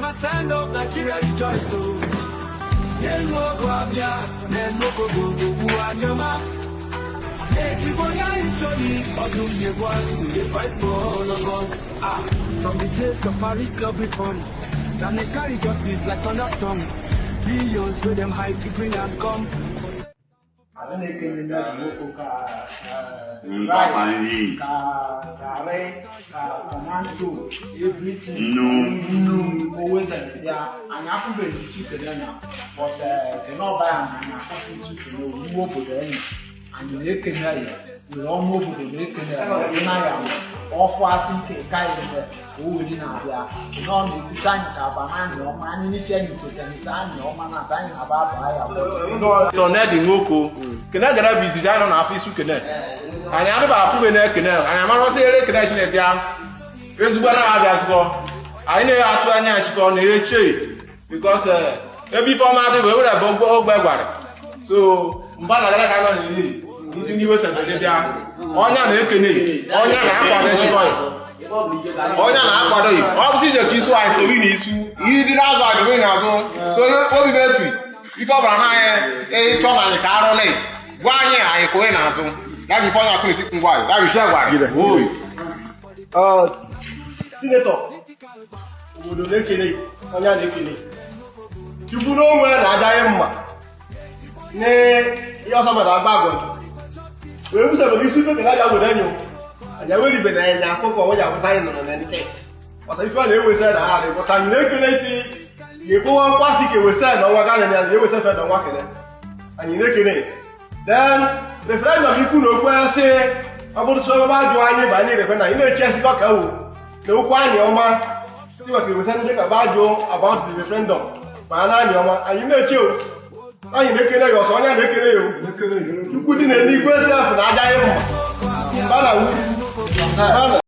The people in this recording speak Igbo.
Mama stand up, Nigeria rejoice. Nengo Guabia, Nengo Gogo, Anyama. They fight for all of us. From the days of Paris Club reform, then they carry justice like thunderstorm. Billions where them high to bring and come. I don't know if you know commando, everything. No, always there. And I think we should get them, but cannot buy and I think you know you work with them. And the naked we all move with the naked off was in guys who didn't have their non design cabaman or man initiating to send time or man time about so net in Moko. Can I get a visit on our office? Can I have a proven canal? I am not saying a connection at the is what I have got. I know actually on the HA because before my we would have go back. So, but I don't know. Ndị wese ndị bịa onya na-ekene onya na-akwado shikoi onya na-akwado yi ọ bụ ije ka isu anyị so wi na isu ịdị n'azụ adịghị n'azụ so obi betu ife ọbara na anyị chọ na anyị ka arụ lei gwa anyị kowe n'azụ ya bụ ife onya kwụ n'isi ngwa ya bụ shia gwa gide oi Senator obodo na-ekele onya na-ekele Chukwu n'onwe na-ajaghị mma ne ihe ọsọ mmadụ agba agwọ we use the issue to get out with them. And I will be there. I forgot what I was saying on anything. But if I always said, but I'm making you go on classic, you will say, no one and you will say, don't walk in it. And you make it. Then the friend of you could say, I want to serve about you. I need a friend. You know, Chelsea got out. No one, your man. See what you were saying about you about the referendum. But I know, and you know, you. Anyị na-ekele ya ọsọ onye na-ekele ya Chukwu dị n'eluigwe self na aja ịmụ mba na wu